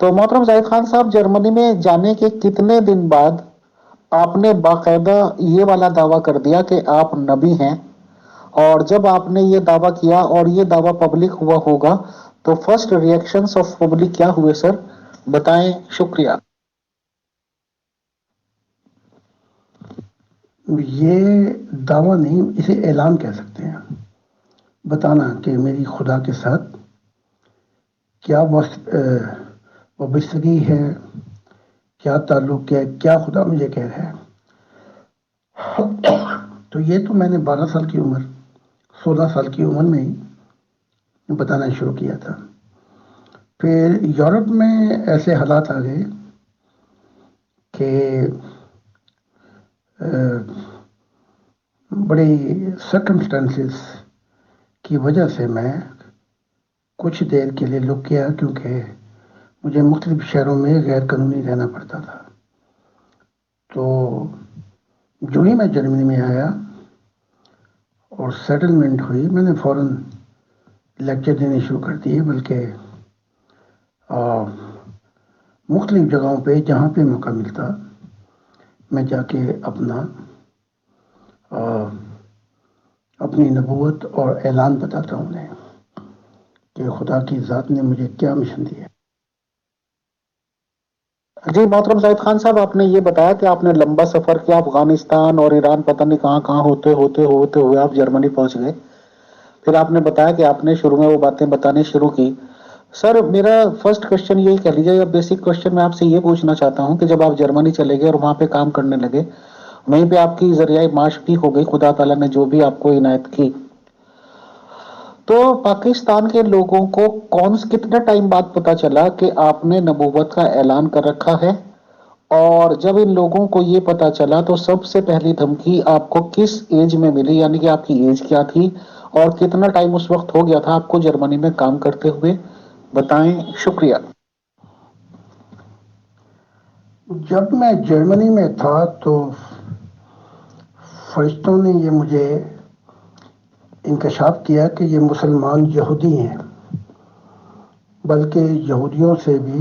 تو محترم زاہد خان صاحب، جرمنی میں جانے کے کتنے دن بعد آپ نے باقاعدہ یہ والا دعویٰ کر دیا کہ آپ نبی ہیں؟ اور جب آپ نے یہ دعویٰ کیا اور یہ دعویٰ پبلک ہوا ہوگا تو فرسٹ ریئیکشنز آف پبلک کیا ہوئے سر؟ بتائیں، شکریہ۔ یہ دعویٰ نہیں، اسے اعلان کہہ سکتے ہیں، بتانا کہ میری خدا کے ساتھ کیا وابستگی ہے، کیا تعلق ہے، کیا خدا مجھے کہہ رہا ہے۔ تو یہ تو میں نے 12 سال کی عمر، 16 سال کی عمر میں ہی بتانا شروع کیا تھا۔ پھر یورپ میں ایسے حالات آ گئے کہ بڑی سرکمسٹانسز کی وجہ سے میں کچھ دیر کے لیے رک گیا، کیونکہ مجھے مختلف شہروں میں غیر قانونی رہنا پڑتا تھا۔ تو جو ہی میں جرمنی میں آیا اور سیٹلمنٹ ہوئی، میں نے فوراً لیکچر دینے شروع کر دیے، بلکہ مختلف جگہوں پہ جہاں پہ موقع ملتا میں جا کے اپنی نبوت اور اعلان بتاتا ہوں انہیں کہ خدا کی ذات نے مجھے کیا مشن دیا۔ جی محترم زاہد خان صاحب، آپ نے یہ بتایا کہ آپ نے لمبا سفر کیا، افغانستان اور ایران، پتہ نہیں کہاں کہاں ہوتے ہوتے ہوتے ہوئے آپ جرمنی پہنچ گئے۔ پھر آپ نے بتایا کہ آپ نے شروع میں وہ باتیں بتانی شروع کی۔ سر، میرا فرسٹ کوشچن یہی کہہ لیجیے، یا بیسک کوشچن میں آپ سے یہ پوچھنا چاہتا ہوں کہ جب آپ جرمنی چلے گئے اور وہاں پہ کام کرنے لگے، وہیں پہ آپ کی ذریعہ معاش بھی ہو گئی، خدا تعالیٰ نے جو بھی آپ کو عنایت کی، تو پاکستان کے لوگوں کو کتنے ٹائم بعد پتا چلا کہ آپ نے نبوت کا اعلان کر رکھا ہے؟ اور جب ان لوگوں کو یہ پتا چلا تو سب سے پہلی دھمکی آپ کو کس ایج میں ملی، یعنی کہ آپ کی ایج کیا تھی اور کتنا ٹائم اس وقت ہو گیا تھا آپ کو جرمنی میں کام کرتے ہوئے؟ بتائیں، شکریہ۔ جب میں جرمنی میں تھا تو فرشتوں نے یہ مجھے انکشاف کیا کہ یہ مسلمان یہودی ہیں، بلکہ یہودیوں سے بھی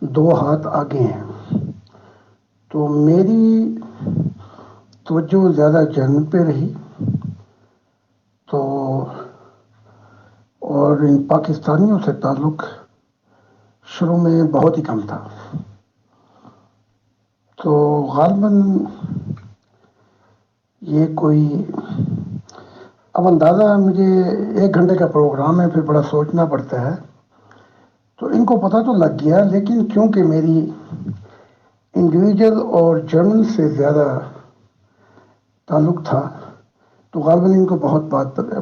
2 ہاتھ آگے ہیں۔ تو میری توجہ زیادہ جرمن پہ رہی، تو اور ان پاکستانیوں سے تعلق شروع میں بہت ہی کم تھا۔ تو غالباً یہ کوئی، اب اندازہ مجھے 1 گھنٹے کا پروگرام ہے، پھر بڑا سوچنا پڑتا ہے، تو ان کو پتہ تو لگ گیا، لیکن کیونکہ میری انڈیویجول اور جرمن سے زیادہ تعلق تھا تو غالباً ان کو بہت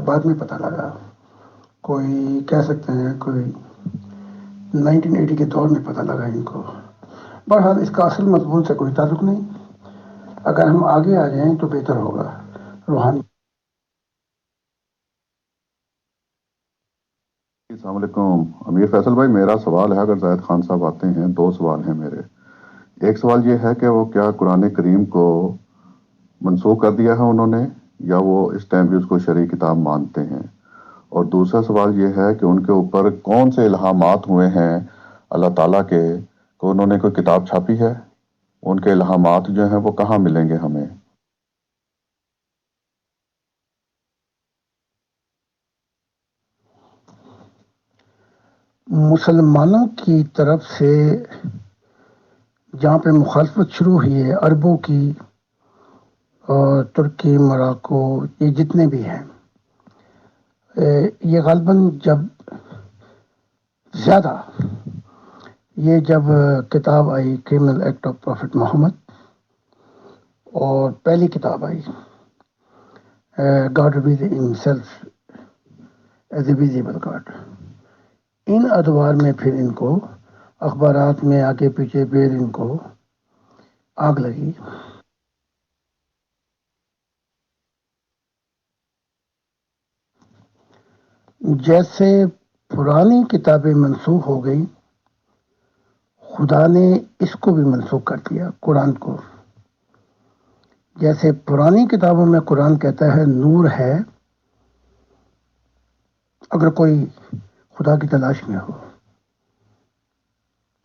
بعد میں پتہ لگا، کوئی کہہ سکتے ہیں کوئی 1980 کے دور میں پتہ لگا ان کو۔ بہرحال اس کا اصل مضمون سے کوئی تعلق نہیں، اگر ہم آگے آ جائیں تو بہتر ہوگا۔ روحانی۔ السلام علیکم امیر فیصل بھائی، میرا سوال ہے، اگر زاہد خان صاحب آتے ہیں، 2 سوال ہیں میرے۔ ایک سوال یہ ہے کہ وہ کیا قرآن کریم کو منسوخ کر دیا ہے انہوں نے، یا وہ اس ٹائم بھی اس کو شرعی کتاب مانتے ہیں؟ اور دوسرا سوال یہ ہے کہ ان کے اوپر کون سے الہامات ہوئے ہیں اللہ تعالیٰ کے، کہ انہوں نے کوئی کتاب چھاپی ہے؟ ان کے الہامات جو ہیں وہ کہاں ملیں گے ہمیں؟ مسلمانوں کی طرف سے جہاں پہ مخالفت شروع ہوئی ہے، عربوں کی اور ترکی، مراکو، یہ جتنے بھی ہیں، یہ غالباً جب کتاب آئی criminal act of prophet Muhammad, اور پہلی کتاب آئی god reveal himself as a visible god, ان ادوار میں پھر ان کو اخبارات میں آگے پیچھے پھر ان کو آگ لگی۔ جیسے پرانی کتابیں منسوخ ہو گئی، خدا نے اس کو بھی منسوخ کر دیا، قرآن کو۔ جیسے پرانی کتابوں میں قرآن کہتا ہے نور ہے، اگر کوئی خدا کی تلاش میں ہو،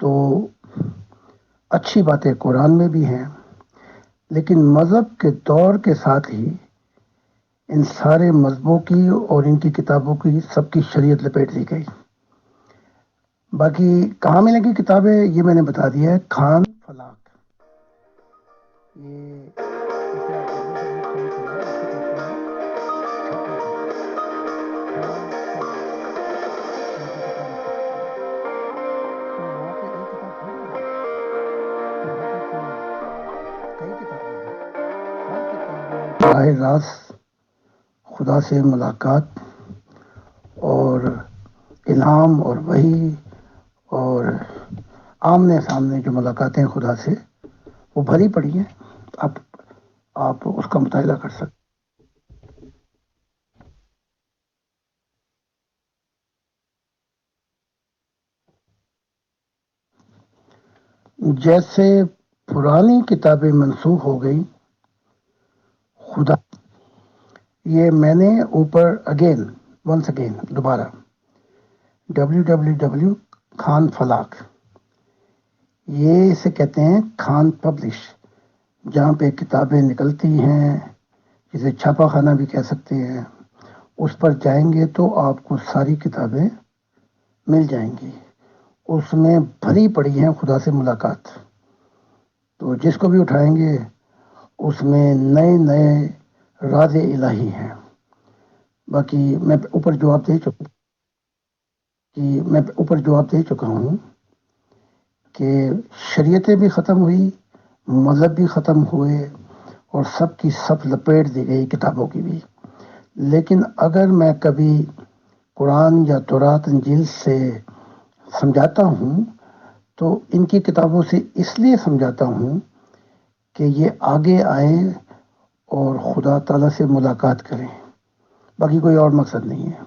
تو اچھی باتیں قرآن میں بھی ہیں، لیکن مذہب کے دور کے ساتھ ہی ان سارے مذہبوں کی اور ان کی کتابوں کی سب کی شریعت لپیٹ دی گئی۔ باقی کہاں ملیں گی کتابیں یہ میں نے بتا دیا ہے، خان فلاک، یہ اسے آپ خان فلاک اسے کہتے ہیں چھپا خان فلاک، ان کی کتابیں چھپتی ہیں۔ تو وہاں پہ ایک کتاب تھوڑی ہے، وہاں پہ تو کئی کتابیں ہیں، ہر کتاب میں براہ راست خدا سے ملاقات اور الہام اور وحی اور آمنے سامنے جو ملاقاتیں خدا سے وہ بھری پڑی ہیں۔ آپ آپ اس کا مطالعہ کر سکتے۔ جیسے پرانی کتابیں منسوخ ہو گئی، خدا یہ میں نے اوپر ونس اگین دوبارہ www خان فلاک، یہ اسے کہتے ہیں خان پبلش، جہاں پہ کتابیں نکلتی ہیں، جسے چھاپا خانہ بھی کہہ سکتے ہیں۔ اس پر جائیں گے تو آپ کو ساری کتابیں مل جائیں گی، اس میں بھری پڑی ہیں خدا سے ملاقات، تو جس کو بھی اٹھائیں گے اس میں نئے نئے راز الہی ہیں۔ باقی میں اوپر جواب دے چکا ہوں کہ شریعتیں بھی ختم ہوئی، مذہب بھی ختم ہوئے، اور سب کی سب لپیٹ دی گئی کتابوں کی بھی۔ لیکن اگر میں کبھی قرآن یا تورات انجیل سے سمجھاتا ہوں تو ان کی کتابوں سے اس لیے سمجھاتا ہوں کہ یہ آگے آئیں اور خدا تعالیٰ سے ملاقات کریں، باقی کوئی اور مقصد نہیں ہے۔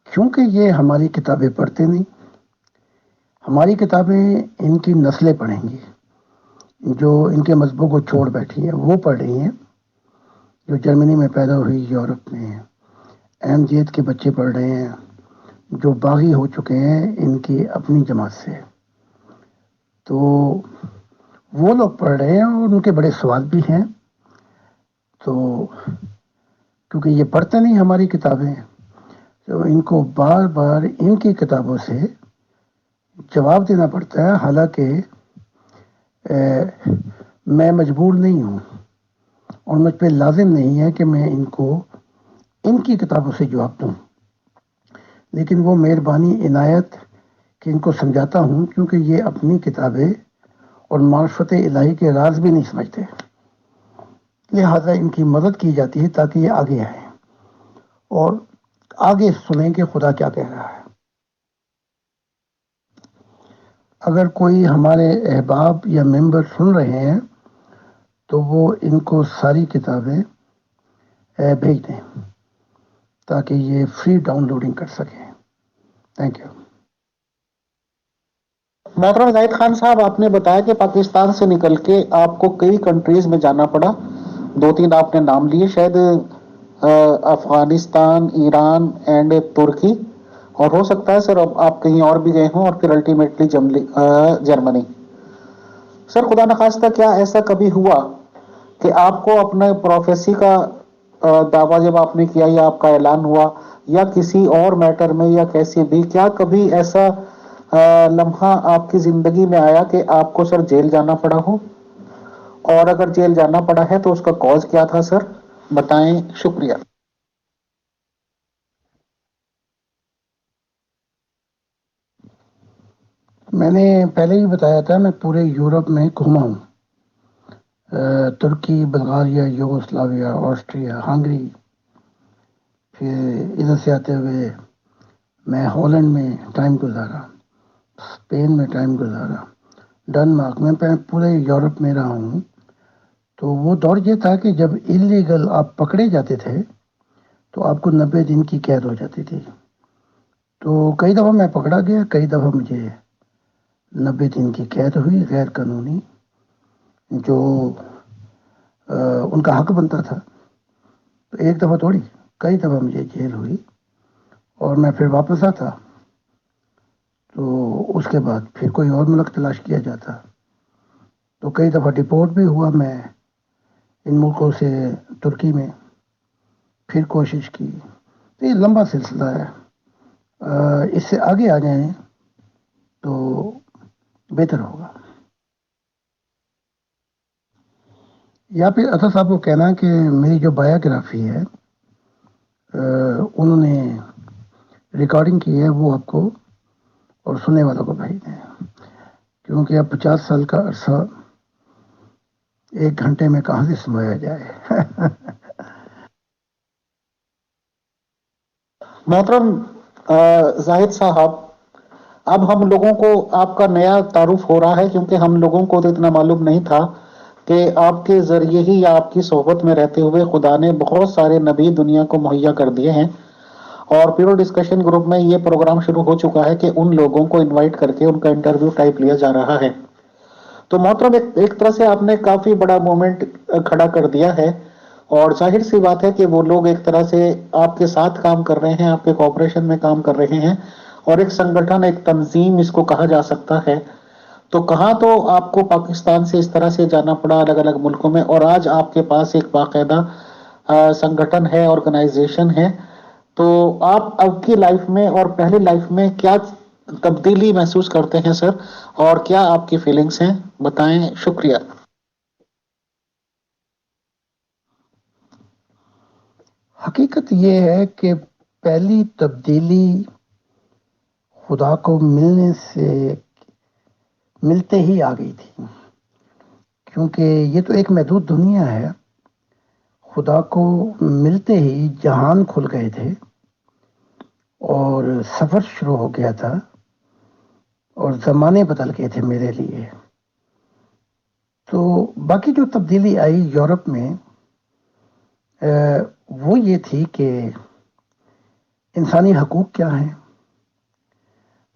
کیونکہ یہ ہماری کتابیں پڑھتے نہیں، ہماری کتابیں ان کی نسلیں پڑھیں گی، جو ان کے مذہبوں کو چھوڑ بیٹھی ہیں وہ پڑھ رہی ہیں، جو جرمنی میں پیدا ہوئی، یورپ میں اہم جیت کے بچے پڑھ رہے ہیں، جو باغی ہو چکے ہیں ان کی اپنی جماعت سے، تو وہ لوگ پڑھ رہے ہیں اور ان کے بڑے سوال بھی ہیں۔ تو کیونکہ یہ پڑھتے نہیں ہماری کتابیں، تو ان کو بار بار ان کی کتابوں سے جواب دینا پڑتا ہے، حالانکہ میں مجبور نہیں ہوں اور مجھ پہ لازم نہیں ہے کہ میں ان کو ان کی کتابوں سے جواب دوں، لیکن وہ مہربانی عنایت کہ ان کو سمجھاتا ہوں، کیونکہ یہ اپنی کتابیں اور معرفت الہی کے راز بھی نہیں سمجھتے، لہذا ان کی مدد کی جاتی ہے تاکہ یہ آگے آئیں اور آگے سنیں کہ خدا کیا کہہ رہا ہے۔ اگر کوئی ہمارے احباب یا ممبر سن رہے ہیں تو وہ ان کو ساری کتابیں بھیج دیں تاکہ یہ فری ڈاؤن لوڈنگ کر سکیں۔ Thank you. محترم زاہد خان صاحب، آپ نے بتایا کہ پاکستان سے نکل کے آپ کو کئی کنٹریز میں جانا پڑا، 2-3 آپ نے نام لیے، شاید افغانستان، ایران اینڈ ترکی، اور ہو سکتا ہے سر آپ کہیں اور بھی گئے ہوں، اور پھر الٹیمیٹلی جرمنی۔ سر خدا نخواستہ کیا ایسا کبھی ہوا کہ آپ کو اپنے پروفیسی کا دعویٰ جب آپ نے کیا یا آپ کا اعلان ہوا یا کسی اور میٹر میں یا کیسے بھی، کیا کبھی ایسا لمحہ آپ کی زندگی میں آیا کہ آپ کو سر جیل جانا پڑا ہو؟ اور اگر جیل جانا پڑا ہے تو اس کا کاز کیا تھا سر؟ بتائیں، شکریہ۔ میں نے پہلے ہی بتایا تھا میں پورے یورپ میں گھوما ہوں، ترکی، بلغاریہ، یوگوسلاویا، آسٹریا، ہنگری، پھر ادھر سے آتے ہوئے میں ہالینڈ میں ٹائم گزارا، اسپین میں ٹائم گزارا، ڈنمارک میں پورے یورپ میں رہا ہوں۔ تو وہ دور یہ تھا کہ جب انلیگل آپ پکڑے جاتے تھے تو آپ کو 90 دن کی قید ہو جاتی تھی، تو کئی دفعہ میں پکڑا گیا، کئی دفعہ مجھے 90 دن کی قید ہوئی غیر قانونی، جو ان کا حق بنتا تھا. تو ایک دفعہ تھوڑی، کئی دفعہ مجھے جیل ہوئی اور میں پھر واپس آتا تو اس کے بعد پھر کوئی اور ملک تلاش کیا جاتا. تو کئی دفعہ ڈپورٹ بھی ہوا میں ان ملکوں سے ترکی میں، پھر کوشش کی. تو یہ لمبا سلسلہ ہے. اس سے آگے آ جائیں تو بہتر ہوگا. یا پھر اطہر صاحب کو کہنا کہ میری جو بایوگرافی ہے انہوں نے ریکارڈنگ کی ہے، وہ آپ کو اور سننے والوں کو بھیج دیں، کیونکہ اب 50 سال کا عرصہ ایک گھنٹے میں کہاں سے سنایا جائے. محترم زاہد صاحب، اب ہم لوگوں کو آپ کا نیا تعارف ہو رہا ہے، کیونکہ ہم لوگوں کو تو اتنا معلوم نہیں تھا کہ آپ کے ذریعے ہی یا آپ کی صحبت میں رہتے ہوئے خدا نے بہت سارے نبی دنیا کو مہیا کر دیے ہیں. اور پیرو ڈسکشن گروپ میں یہ پروگرام شروع ہو چکا ہے کہ ان لوگوں کو انوائٹ کر کے ان کا انٹرویو ٹائپ لیا جا رہا ہے. تو محترم ایک طرح سے آپ نے کافی بڑا مومنٹ کھڑا کر دیا ہے، اور ظاہر سی بات ہے کہ وہ لوگ ایک طرح سے آپ کے ساتھ کام کر رہے ہیں، آپ کے کوآپریشن میں کام کر رہے ہیں، اور ایک سنگٹھن، ایک تنظیم اس کو کہا جا سکتا ہے. تو کہاں تو آپ کو پاکستان سے اس طرح سے جانا پڑا الگ الگ ملکوں میں، اور آج آپ کے پاس ایک باقاعدہ سنگٹھن ہے، آرگنائزیشن ہے. تو آپ اب کی لائف میں اور پہلی لائف میں کیا تبدیلی محسوس کرتے ہیں سر، اور کیا آپ کی فیلنگس ہیں، بتائیں. شکریہ. حقیقت یہ ہے کہ پہلی تبدیلی خدا کو ملتے ہی آ گئی تھی، کیونکہ یہ تو ایک محدود دنیا ہے. خدا کو ملتے ہی جہان کھل گئے تھے اور سفر شروع ہو گیا تھا، اور زمانے بدل گئے تھے میرے لیے. تو باقی جو تبدیلی آئی یورپ میں وہ یہ تھی کہ انسانی حقوق کیا ہیں،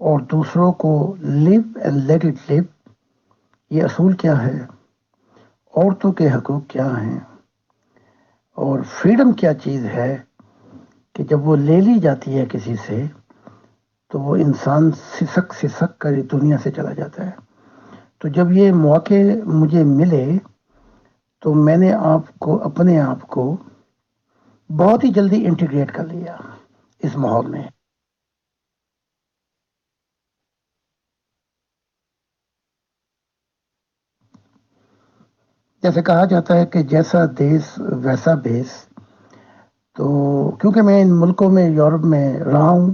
اور دوسروں کو لیو اینڈ لیٹ اٹ لیو، یہ اصول کیا ہے. عورتوں کے حقوق کیا ہیں، اور فریڈم کیا چیز ہے کہ جب وہ لے لی جاتی ہے کسی سے تو وہ انسان سسک سسک کر دنیا سے چلا جاتا ہے. تو جب یہ موقع مجھے ملے تو میں نے اپنے آپ کو بہت ہی جلدی انٹیگریٹ کر لیا اس ماحول میں. جیسے کہا جاتا ہے کہ جیسا دیس ویسا بیس. تو کیونکہ میں ان ملکوں میں، یورپ میں رہا ہوں،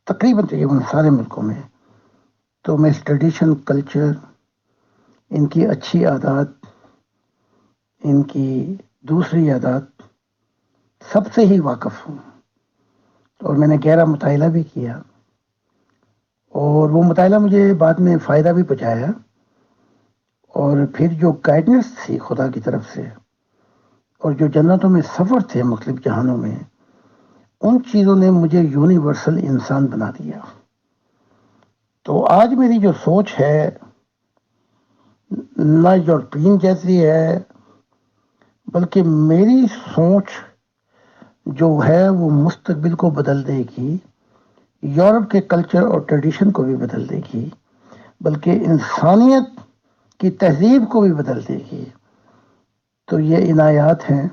تقریباً سارے ملکوں میں، تو میں اس ٹریڈیشن، کلچر، ان کی اچھی عادات، ان کی دوسری عادات، سب سے ہی واقف ہوں. اور میں نے گہرا مطالعہ بھی کیا، اور وہ مطالعہ مجھے بعد میں فائدہ بھی پہنچایا. اور پھر جو گائیڈنس تھی خدا کی طرف سے، اور جو جنتوں میں سفر تھے مختلف جہانوں میں، ان چیزوں نے مجھے یونیورسل انسان بنا دیا. تو آج میری جو سوچ ہے نہ یورپین جیسی ہے، بلکہ میری سوچ جو ہے وہ مستقبل کو بدل دے گی، یورپ کے کلچر اور ٹریڈیشن کو بھی بدل دے گی، بلکہ انسانیت کی تہذیب کو بھی بدل دے گی. تو یہ عنایات ہیں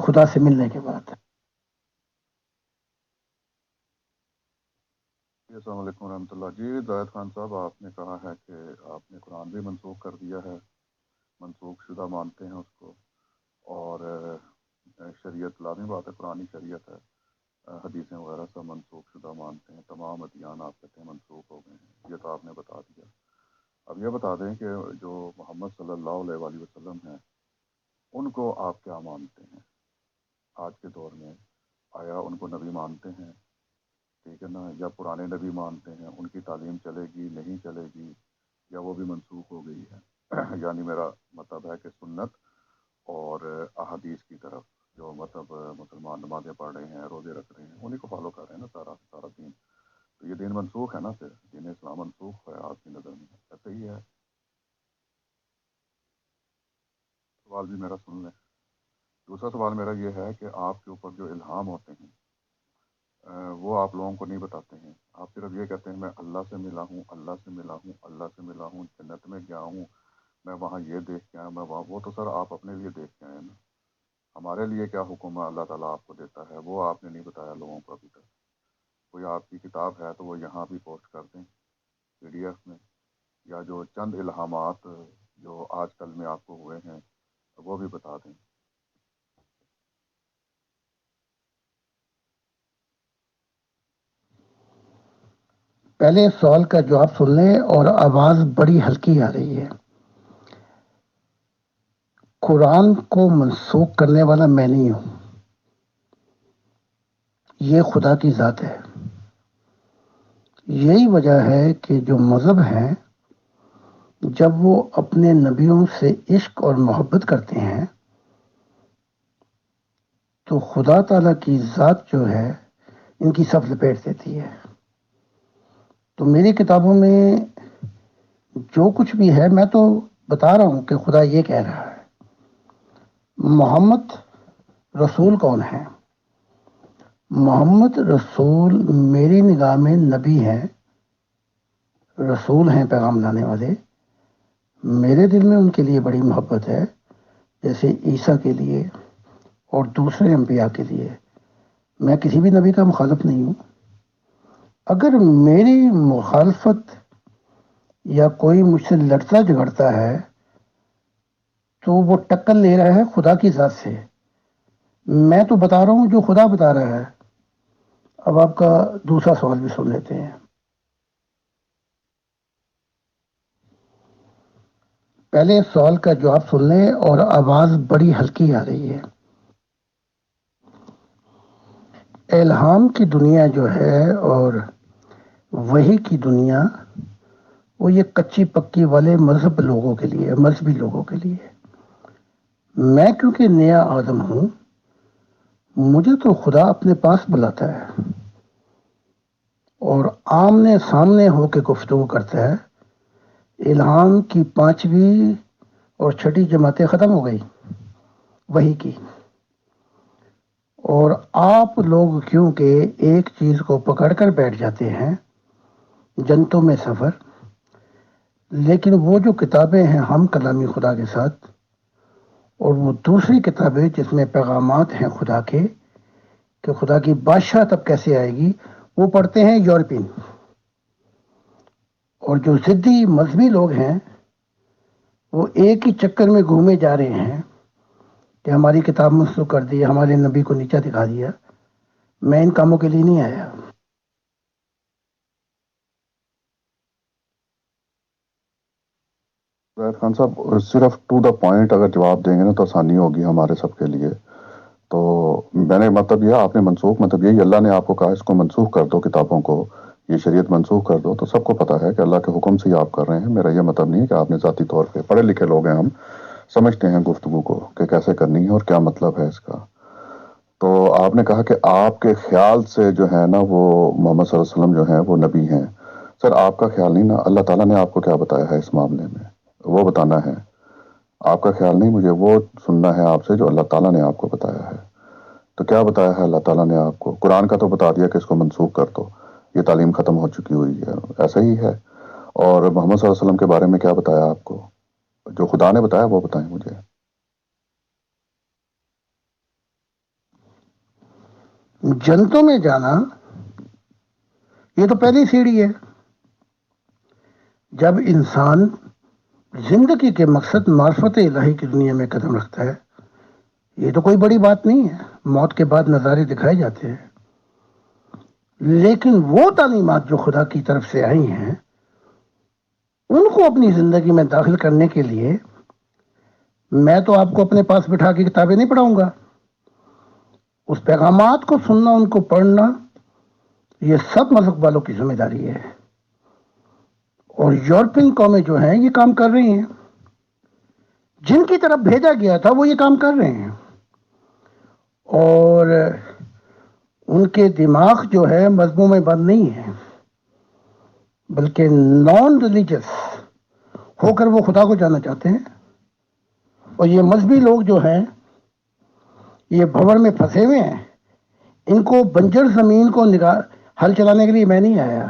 خدا سے ملنے کے بعد. السلام علیکم ورحمۃ اللہ. جی زاہد خان صاحب، آپ نے کہا ہے کہ آپ نے قرآن بھی منسوخ کر دیا ہے، منسوخ شدہ مانتے ہیں اس کو، اور شریعت لازمی بات ہے، قرآنی شریعت ہے، حدیثیں وغیرہ سب منسوخ شدہ مانتے ہیں، تمام ادیان آپ کہتے ہیں منسوخ ہو گئے ہیں. یہ تو آپ نے بتا دیا. اب یہ بتا دیں کہ جو محمد صلی اللہ علیہ وآلہ وسلم ہیں، ان کو آپ کیا مانتے ہیں آج کے دور میں؟ آیا ان کو نبی مانتے ہیں؟ ٹھیک ہے نا؟ یا پرانے نبی مانتے ہیں؟ ان کی تعلیم چلے گی نہیں چلے گی، یا وہ بھی منسوخ ہو گئی ہے؟ یعنی میرا مطلب ہے کہ سنت اور احادیث کی طرف، جو مطلب مسلمان نمازیں پڑھ رہے ہیں، روزے رکھ رہے ہیں، انہیں کو فالو کر رہے ہیں نا سارا دین. تو یہ دین منسوخ ہے نا، پھر دین اسلام منسوخ ہے آپ کی نظر میں؟ ایسا ہی ہے. سوال بھی میرا سن لیں. دوسرا سوال میرا یہ ہے کہ آپ کے اوپر جو الہام ہوتے ہیں وہ آپ لوگوں کو نہیں بتاتے ہیں. آپ صرف یہ کہتے ہیں میں اللہ سے ملا ہوں، اللہ سے ملا ہوں، اللہ سے ملا ہوں، جنت میں گیا ہوں، میں وہاں یہ دیکھ کے آیا، میں وہاں. وہ تو سر آپ اپنے لیے دیکھ کے آئے نا. ہمارے لیے کیا حکم ہے اللہ تعالیٰ آپ کو دیتا ہے وہ آپ نے نہیں بتایا لوگوں کو ابھی تک. کوئی آپ کی کتاب ہے تو وہ یہاں بھی پوسٹ کر دیں PDF میں، یا جو چند الہامات جو آج کل میں آپ کو ہوئے ہیں وہ بھی بتا دیں. پہلے سوال کا جواب سن لیں، اور آواز بڑی ہلکی آ رہی ہے. قرآن کو منسوخ کرنے والا میں نہیں ہوں، یہ خدا کی ذات ہے. یہی وجہ ہے کہ جو مذہب ہیں جب وہ اپنے نبیوں سے عشق اور محبت کرتے ہیں تو خدا تعالیٰ کی ذات جو ہے ان کی صف لپیٹ دیتی ہے. تو میری کتابوں میں جو کچھ بھی ہے میں تو بتا رہا ہوں کہ خدا یہ کہہ رہا ہے. محمد رسول کون ہے؟ محمد رسول میری نگاہ میں نبی ہیں، رسول ہیں، پیغام لانے والے. میرے دل میں ان کے لیے بڑی محبت ہے، جیسے عیسیٰ کے لیے اور دوسرے انبیاء کے لیے. میں کسی بھی نبی کا مخالف نہیں ہوں. اگر میری مخالفت یا کوئی مجھ سے لڑتا جھگڑتا ہے تو وہ ٹکر لے رہا ہے خدا کی ذات سے. میں تو بتا رہا ہوں جو خدا بتا رہا ہے. اب آپ کا دوسرا سوال بھی سن لیتے ہیں. پہلے سوال کا جواب سن لیں، اور آواز بڑی ہلکی آ رہی ہے. الہام کی دنیا جو ہے اور وحی کی دنیا، وہ یہ کچی پکی والے مذہبی لوگوں کے لیے. میں کیونکہ نیا آدم ہوں، مجھے تو خدا اپنے پاس بلاتا ہے اور آمنے سامنے ہو کے گفتگو کرتا ہے. الہام کی 5ویں اور 6ٹھی جماعتیں ختم ہو گئی وحی کی، اور آپ لوگ کیونکہ ایک چیز کو پکڑ کر بیٹھ جاتے ہیں، جنتوں میں سفر. لیکن وہ جو کتابیں ہیں ہم کلامی خدا کے ساتھ، اور وہ دوسری کتابیں جس میں پیغامات ہیں خدا کے کہ خدا کی بادشاہ تب کیسے آئے گی، وہ پڑھتے ہیں یورپین. اور جو ضدی مذہبی لوگ ہیں وہ ایک ہی چکر میں گھومے جا رہے ہیں کہ ہماری کتاب منسوخ کر دی، ہمارے نبی کو نیچا دکھا دیا. میں ان کاموں کے لیے نہیں آیا. زاہد خان صاحب صرف ٹو دا پوائنٹ اگر جواب دیں گے نا تو آسانی ہوگی ہمارے سب کے لیے. تو میں نے مطلب یہ آپ نے منسوخ مطلب یہی اللہ نے آپ کو کہا اس کو منسوخ کر دو، کتابوں کو یہ شریعت منسوخ کر دو. تو سب کو پتہ ہے کہ اللہ کے حکم سے ہی آپ کر رہے ہیں. میرا یہ مطلب نہیں ہے کہ آپ نے ذاتی طور پہ، پڑھے لکھے لوگ ہیں ہم، سمجھتے ہیں گفتگو کو کہ کیسے کرنی ہے اور کیا مطلب ہے اس کا. تو آپ نے کہا کہ آپ کے خیال سے جو ہے نا وہ محمد صلی اللہ علیہ وسلم جو ہیں وہ نبی ہیں. سر آپ کا خیال نہیں نا، اللہ تعالیٰ نے آپ کو کیا بتایا ہے اس معاملے میں وہ بتانا ہے. آپ کا خیال نہیں، مجھے وہ سننا ہے آپ سے جو اللہ تعالیٰ نے آپ کو بتایا ہے. تو کیا بتایا ہے اللہ تعالیٰ نے آپ کو؟ قرآن کا تو بتا دیا کہ اس کو منسوخ کر دو، یہ تعلیم ختم ہو چکی ہوئی ہے، ایسا ہی ہے. اور محمد صلی اللہ علیہ وسلم کے بارے میں کیا بتایا آپ کو؟ جو خدا نے بتایا وہ بتائیں مجھے. جنتوں میں جانا یہ تو پہلی سیڑھی ہے. جب انسان زندگی کے مقصد معرفت الہی کی دنیا میں قدم رکھتا ہے، یہ تو کوئی بڑی بات نہیں ہے. موت کے بعد نظارے دکھائے جاتے ہیں، لیکن وہ تعلیمات جو خدا کی طرف سے آئی ہیں ان کو اپنی زندگی میں داخل کرنے کے لیے میں تو آپ کو اپنے پاس بٹھا کے کتابیں نہیں پڑھاؤں گا. اس پیغامات کو سننا، ان کو پڑھنا، یہ سب مذہب والوں کی ذمہ داری ہے. اور یورپین قومیں جو ہیں یہ کام کر رہی ہیں، جن کی طرف بھیجا گیا تھا وہ یہ کام کر رہے ہیں. اور ان کے دماغ جو ہے مذہبوں میں بند نہیں ہے، بلکہ نان ریلیجس ہو کر وہ خدا کو جانا چاہتے ہیں. اور یہ مذہبی لوگ جو ہیں یہ بھور میں پھنسے ہوئے ہیں، ان کو بنجر زمین کو ہل چلانے کے لیے میں نہیں آیا.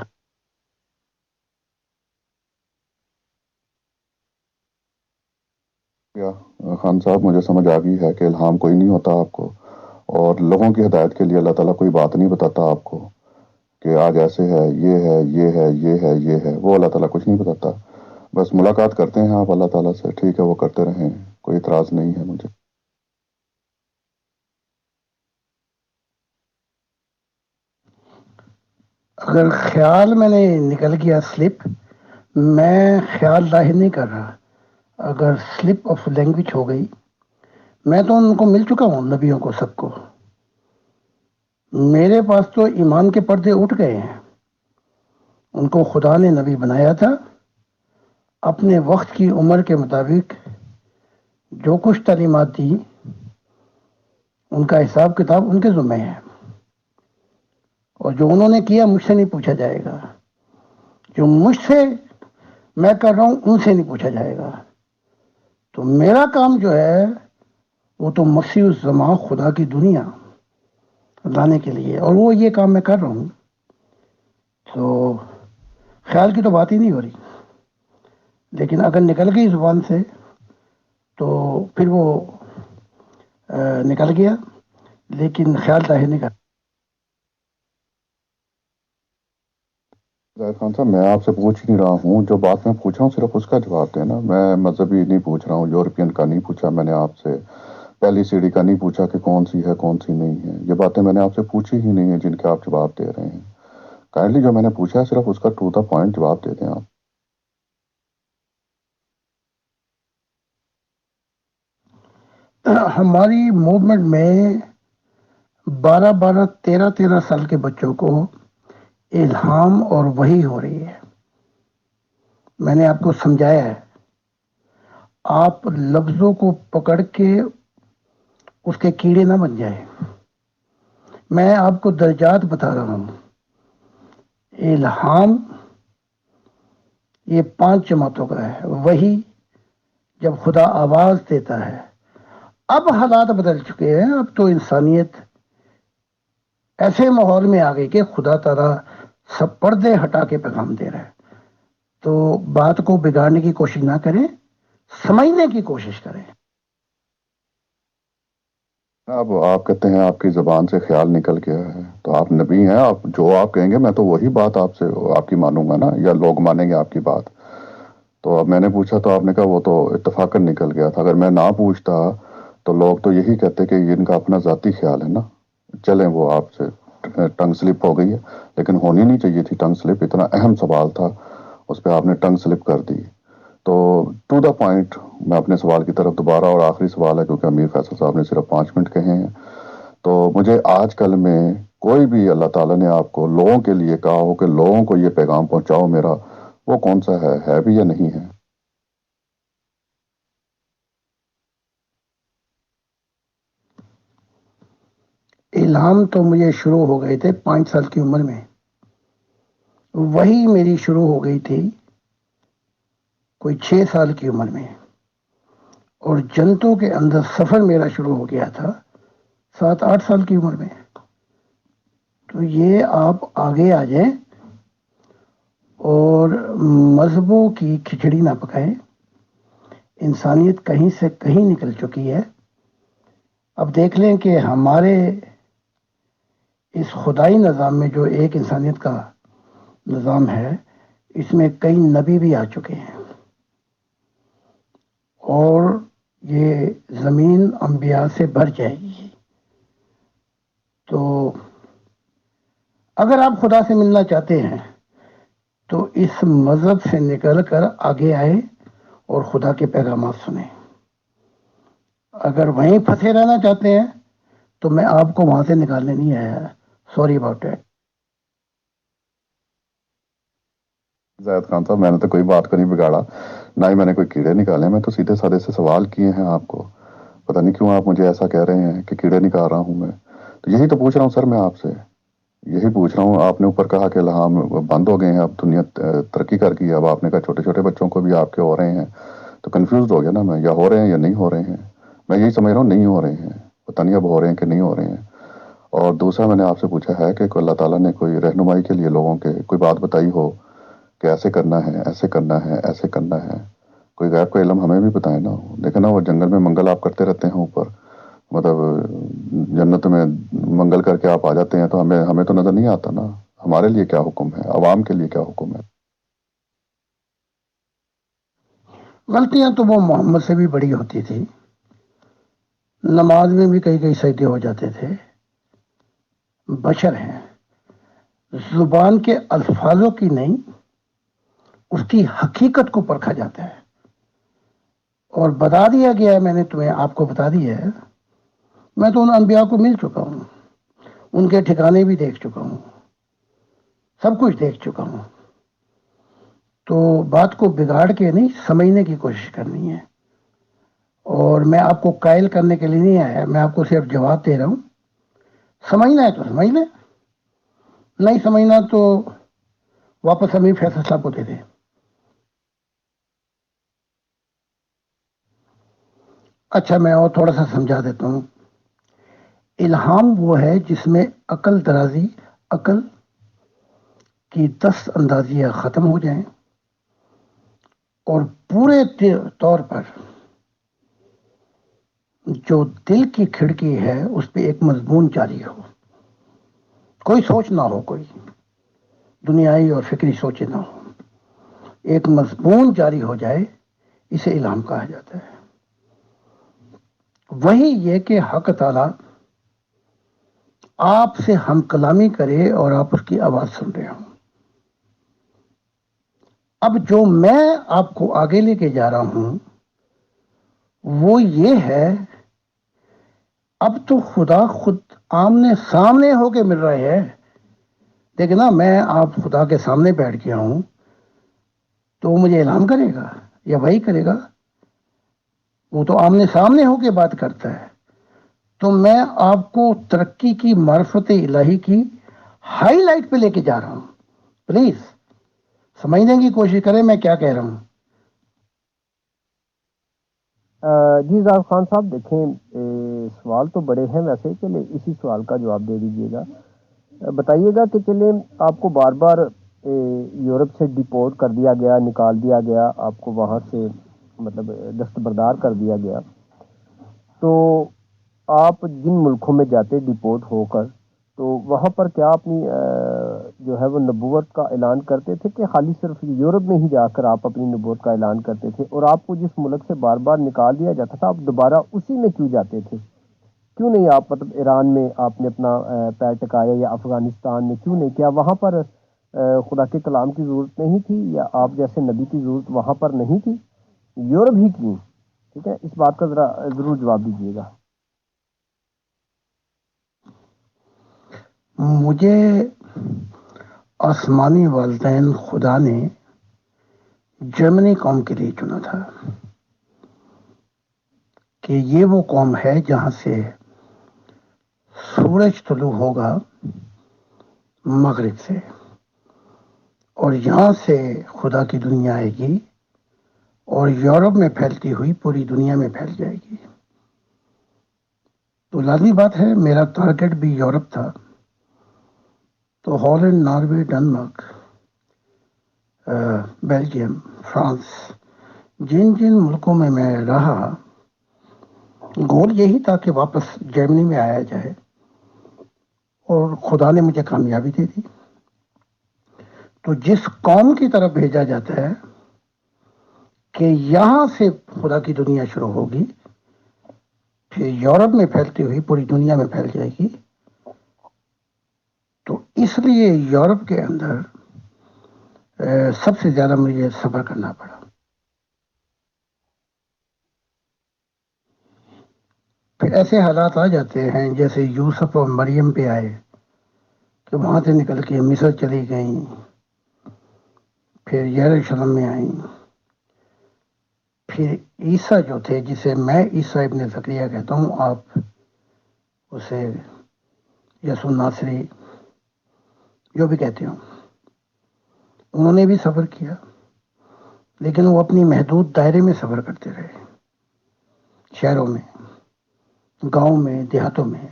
خان صاحب مجھے سمجھ آ گئی ہے کہ الہام کوئی نہیں ہوتا آپ کو، اور لوگوں کی ہدایت کے لیے اللہ تعالیٰ کوئی بات نہیں بتاتا آپ کو کہ آج ایسے ہے، یہ ہے، یہ ہے، یہ ہے، یہ ہے. وہ اللہ تعالیٰ کچھ نہیں بتاتا. بس ملاقات کرتے ہیں آپ اللہ تعالیٰ سے، ٹھیک ہے، وہ کرتے رہیں، کوئی اعتراض نہیں ہے مجھے. اگر خیال میں نے نکل گیا سلپ، میں خیال ظاہر نہیں کر رہا. اگر سلپ آف لینگویج ہو گئی، میں تو ان کو مل چکا ہوں، نبیوں کو، سب کو. میرے پاس تو ایمان کے پردے اٹھ گئے ہیں. ان کو خدا نے نبی بنایا تھا، اپنے وقت کی عمر کے مطابق جو کچھ تعلیمات دی ان کا حساب کتاب ان کے ذمہ ہے، اور جو انہوں نے کیا مجھ سے نہیں پوچھا جائے گا. جو مجھ سے میں کر رہا ہوں ان سے نہیں پوچھا جائے گا. تو میرا کام جو ہے وہ تو مسیح الزمان خدا کی دنیا لانے کے لیے، اور وہ یہ کام میں کر رہا ہوں. تو خیال کی تو بات ہی نہیں ہو رہی. لیکن اگر نکل گئی زبان سے تو پھر وہ نکل گیا، لیکن خیال ظاہر نہیں کر. زاہد خان صاحب میں آپ سے پوچھ نہیں رہا ہوں، جو بات میں پوچھا ہوں صرف اس کا جواب دینا. میں مذہبی نہیں پوچھ رہا ہوں، یورپین کا نہیں پوچھا میں نے آپ سے، پہلی سیڑھی کا نہیں پوچھا کہ کون سی ہے کون سی نہیں ہے. یہ باتیں میں نے آپ سے پوچھی ہی نہیں ہیں جن کے آپ جواب دے رہے ہیں. کائنڈلی جو میں نے پوچھا ہے صرف اس کا ٹو دا پوائنٹ جواب دے دیں آپ. ہماری موومنٹ میں 12 13 سال کے بچوں کو الہام اور وحی ہو رہی ہے. میں نے آپ کو سمجھایا ہے، آپ لفظوں کو پکڑ کے اس کے کیڑے نہ بن جائیں. میں آپ کو درجات بتا رہا ہوں. الہام یہ 5 جماعتوں کا ہے. وحی جب خدا آواز دیتا ہے. اب حالات بدل چکے ہیں، اب تو انسانیت ایسے ماحول میں آ گئی کہ خدا تعالیٰ سب پردے ہٹا کے پیغام دے رہا ہے. تو بات کو بگاڑنے کی کوشش نہ کریں، سمجھنے کی کوشش کریں. اب آپ کہتے ہیں آپ کی زبان سے خیال نکل گیا ہے، تو آپ نبی ہیں، آپ جو آپ کہیں گے میں تو وہی بات آپ سے آپ کی مانوں گا نا، یا لوگ مانیں گے آپ کی بات. تو اب میں نے پوچھا تو آپ نے کہا وہ تو اتفاقاً نکل گیا تھا. اگر میں نہ پوچھتا تو لوگ تو یہی کہتے کہ ان کا اپنا ذاتی خیال ہے نا. چلیں وہ آپ سے ٹنگ سلپ ہو گئی ہے، لیکن ہونی نہیں چاہیے تھی ٹنگ سلپ. اتنا اہم سوال تھا، اس پہ آپ نے ٹنگ سلپ کر دی. تو ٹو دا پوائنٹ میں اپنے سوال کی طرف دوبارہ، اور آخری سوال ہے کیونکہ امیر فیصل صاحب نے صرف 5 منٹ کہے ہیں. تو مجھے آج کل میں کوئی بھی اللہ تعالیٰ نے آپ کو لوگوں کے لیے کہا ہو کہ لوگوں کو یہ پیغام پہنچاؤ میرا، وہ کون سا ہے بھی یا نہیں ہے؟ الہام تو مجھے شروع ہو گئے تھے 5 سال کی عمر میں. وہی میری شروع ہو گئی تھی کوئی 6 سال کی عمر میں. اور جنتوں کے اندر سفر میرا شروع ہو گیا تھا 7 8 سال کی عمر میں. تو یہ آپ آگے آ جائیں اور مذہبوں کی کھچڑی نہ پکائیں. انسانیت کہیں سے کہیں نکل چکی ہے. اب دیکھ لیں کہ ہمارے اس خدائی نظام میں جو ایک انسانیت کا نظام ہے، اس میں کئی نبی بھی آ چکے ہیں، اور یہ زمین انبیاء سے بھر جائے گی. تو اگر آپ خدا سے ملنا چاہتے ہیں تو اس مذہب سے نکل کر آگے آئے اور خدا کے پیغامات سنیں. اگر وہیں پھنسے رہنا چاہتے ہیں تو میں آپ کو وہاں سے نکالنے نہیں آیا. Sorry about that. Zahid Khan صاحب میں نے تو کوئی بات کو نہیں بگاڑا، نہ ہی میں نے کوئی کیڑے نکالے. میں تو سیدھے سادے سے سوال کیے ہیں آپ کو. پتہ نہیں کیوں آپ مجھے ایسا کہہ رہے ہیں کہ کیڑے نکال رہا ہوں میں. تو یہی تو پوچھ رہا ہوں سر، میں آپ سے یہی پوچھ رہا ہوں. آپ نے اوپر کہا کہ الہام بند ہو گئے ہیں، اب دنیا ترقی کر گئی ہے. اب آپ نے کہا چھوٹے چھوٹے بچوں کو بھی آپ کے ہو رہے ہیں. تو کنفیوزڈ ہو گیا نا میں، یا ہو رہے ہیں یا نہیں ہو رہے ہیں. میں یہی سمجھ رہا ہوں نہیں ہو رہے ہیں، پتہ نہیں اب ہو رہے ہیں کہ نہیں ہو رہے ہیں. اور دوسرا میں نے آپ سے پوچھا ہے کہ اللہ تعالیٰ نے کوئی رہنمائی کے لیے لوگوں کے کوئی بات بتائی ہو کہ ایسے کرنا ہے، ایسے کرنا ہے، ایسے کرنا ہے. کوئی غیب کا علم ہمیں بھی بتائے نا. دیکھیں نا وہ جنگل میں منگل آپ کرتے رہتے ہیں اوپر، مطلب جنت میں منگل کر کے آپ آ جاتے ہیں، تو ہمیں تو نظر نہیں آتا نا. ہمارے لیے کیا حکم ہے، عوام کے لیے کیا حکم ہے؟ غلطیاں تو وہ محمد سے بھی بڑی ہوتی تھی، نماز میں بھی کئی کئی سجدے ہو جاتے تھے. بشر ہیں، زبان کے الفاظوں کی نہیں، اس کی حقیقت کو پرکھا جاتا ہے. اور بتا دیا گیا ہے، میں نے تمہیں آپ کو بتا دیا ہے. میں تو ان انبیاء کو مل چکا ہوں، ان کے ٹھکانے بھی دیکھ چکا ہوں، سب کچھ دیکھ چکا ہوں. تو بات کو بگاڑ کے نہیں سمجھنے کی کوشش کرنی ہے. اور میں آپ کو قائل کرنے کے لیے نہیں آیا، میں آپ کو صرف جواب دے رہا ہوں. سمجھنا ہے تو سمجھ لیں، نہیں سمجھنا تو واپس ہمیں فیصلہ صاحب کو دے دیں. اچھا میں اور تھوڑا سا سمجھا دیتا ہوں. الہام وہ ہے جس میں عقل درازی، عقل کی 10 اندازیاں ختم ہو جائیں اور پورے طور پر جو دل کی کھڑکی ہے اس پہ ایک مضمون جاری ہو. کوئی سوچ نہ ہو، کوئی دنیائی اور فکری سوچے نہ ہو، ایک مضمون جاری ہو جائے، اسے الہام کہا جاتا ہے. وہی یہ کہ حق تعالی آپ سے ہم کلامی کرے اور آپ اس کی آواز سن رہے ہوں. اب جو میں آپ کو آگے لے کے جا رہا ہوں وہ یہ ہے، اب تو خدا خود آمنے سامنے ہو کے مل رہے ہیں. دیکھیں نا، میں آپ خدا کے سامنے بیٹھ گیا ہوں تو وہ مجھے اعلان کرے گا یا وہی کرے گا؟ وہ تو آمنے سامنے ہو کے بات کرتا ہے. تو میں آپ کو ترقی کی معرفت الہی کی ہائی لائٹ پہ لے کے جا رہا ہوں. پلیز سمجھنے کی کوشش کریں میں کیا کہہ رہا ہوں. جی زاہد خان صاحب، دیکھیں سوال تو بڑے ہیں ویسے، چلے اسی سوال کا جواب دے دیجیے گا. بتائیے گا کہ چلے آپ کو بار بار یورپ سے ڈپورٹ کر دیا گیا، نکال دیا گیا، آپ کو وہاں سے مطلب دستبردار کر دیا گیا، تو آپ جن ملکوں میں جاتے ڈپورٹ ہو کر، تو وہاں پر کیا اپنی جو ہے وہ نبوت کا اعلان کرتے تھے کہ خالی صرف یورپ میں ہی جا کر آپ اپنی نبوت کا اعلان کرتے تھے؟ اور آپ کو جس ملک سے بار بار نکال دیا جاتا تھا، آپ دوبارہ اسی میں کیوں جاتے تھے؟ کیوں نہیں آپ مطلب ایران میں آپ نے اپنا پیر ٹکایا، یا افغانستان میں کیوں نہیں؟ کیا وہاں پر خدا کے کلام کی ضرورت نہیں تھی، یا آپ جیسے نبی کی ضرورت وہاں پر نہیں تھی؟ یورپ ہی کیوں؟ ٹھیک ہے، اس بات کا ذرا ضرور جواب دیجیے گا. مجھے آسمانی والدین خدا نے جرمنی قوم کے لیے چنا تھا کہ یہ وہ قوم ہے جہاں سے سورج طلوع ہوگا مغرب سے، اور یہاں سے خدا کی دنیا آئے گی اور یورپ میں پھیلتی ہوئی پوری دنیا میں پھیل جائے گی. تو لازمی بات ہے میرا ٹارگٹ بھی یورپ تھا. تو Holland, Norway, Denmark, Belgium, France, جن جن ملکوں میں میں رہا، گول یہی تھا کہ واپس جرمنی میں آیا جائے، اور خدا نے مجھے کامیابی دے دی. تو جس قوم کی طرف بھیجا جاتا ہے کہ یہاں سے خدا کی دنیا شروع ہوگی، پھر یورپ میں پھیلتی ہوئی پوری دنیا میں پھیل جائے گی، تو اس لیے یورپ کے اندر سب سے زیادہ مجھے سفر کرنا پڑا. پھر ایسے حالات آ جاتے ہیں جیسے یوسف اور مریم پہ آئے کہ وہاں سے نکل کے مصر چلی گئیں، پھر یروشلم میں آئیں. پھر عیسیٰ جو تھے، جسے میں عیسیٰ ابن زکریا کہتا ہوں، آپ اسے یسوع ناصری جو بھی کہتے ہوں، انہوں نے بھی سفر کیا. لیکن وہ اپنی محدود دائرے میں سفر کرتے رہے، شہروں میں، گاؤں میں، دیہاتوں میں،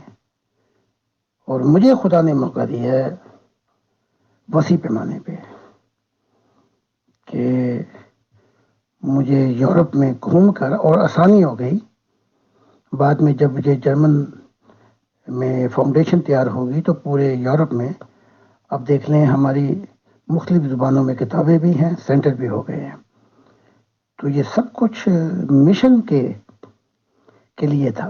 اور مجھے خدا نے موقع دیا ہے وسیع پیمانے پہ کہ مجھے یورپ میں گھوم کر، اور آسانی ہو گئی بعد میں جب مجھے جرمن میں فاؤنڈیشن تیار ہوگی تو پورے یورپ میں اب دیکھ لیں ہماری مختلف زبانوں میں کتابیں بھی ہیں، سینٹر بھی ہو گئے ہیں. تو یہ سب کچھ مشن کے لیے تھا،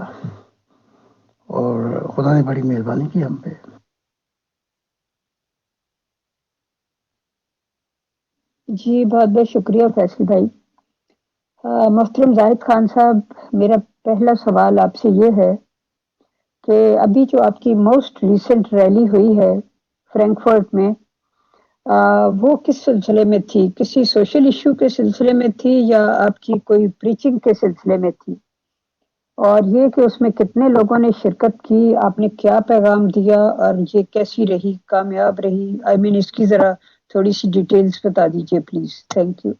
اور خدا نے بڑی مہربانی کی ہم پہ. جی بہت بہت شکریہ فیصل بھائی. محترم زاہد خان صاحب، میرا پہلا سوال آپ سے یہ ہے کہ ابھی جو آپ کی موسٹ ریسنٹ ریلی ہوئی ہے فرینکفرٹ میں، وہ کس سلسلے میں تھی؟ کسی سوشل ایشو کے سلسلے میں تھی یا آپ کی کوئی پریچنگ کے سلسلے میں تھی؟ اور یہ کہ اس میں کتنے لوگوں نے شرکت کی، آپ نے کیا پیغام دیا، اور یہ کیسی رہی، کامیاب رہی؟ اس کی ذرا تھوڑی سی ڈیٹیلز بتا دیجیے پلیز. Thank you.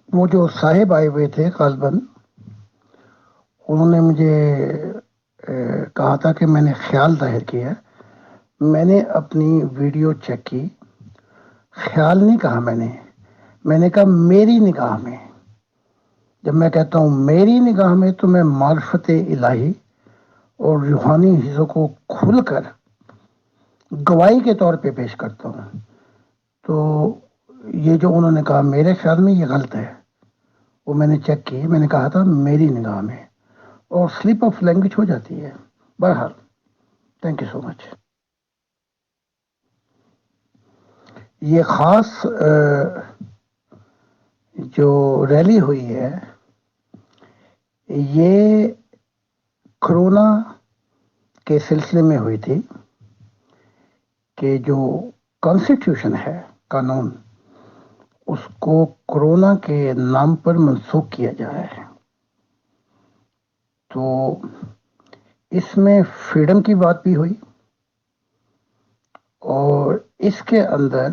وہ جو صاحب آئے ہوئے تھے غالباً، انہوں نے مجھے کہا تھا کہ میں نے خیال ظاہر کیا. میں نے اپنی ویڈیو چیک کی، خیال نہیں کہا میں نے کہا میری نگاہ میں. جب میں کہتا ہوں میری نگاہ میں تو میں معرفت الہی اور روحانی حصوں کو کھل کر گواہی کے طور پہ پیش کرتا ہوں. تو یہ جو انہوں نے کہا میرے خیال میں، یہ غلط ہے. وہ میں نے چیک کی، میں نے کہا تھا میری نگاہ میں، اور سلپ آف لینگویج ہو جاتی ہے. بہرحال تھینک یو سو مچ. یہ خاص جو ریلی ہوئی ہے، یہ کرونا کے سلسلے میں ہوئی تھی کہ جو کانسٹیٹیوشن ہے، قانون، اس کو کرونا کے نام پر منسوخ کیا جائے. تو اس میں فریڈم کی بات بھی ہوئی، اور اس کے اندر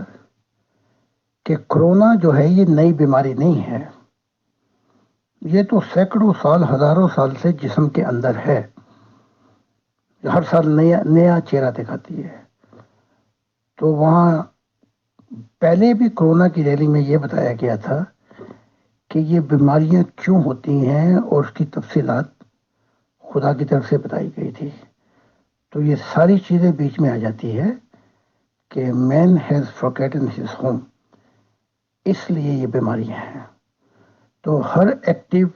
کہ کرونا جو ہے یہ نئی بیماری نہیں ہے، یہ تو سینکڑوں سال، ہزاروں سال سے جسم کے اندر ہے، ہر سال نیا چہرہ دکھاتی ہے. تو وہاں پہلے بھی کرونا کی ریلی میں یہ بتایا گیا تھا کہ یہ بیماریاں کیوں ہوتی ہیں، اور اس کی تفصیلات خدا کی طرف سے بتائی گئی تھی. تو یہ ساری چیزیں بیچ میں آ جاتی ہے کہ مین ہیز فارگیٹن ہز ہوم، اس لیے یہ بیماریاں ہیں. تو ہر ایکٹیو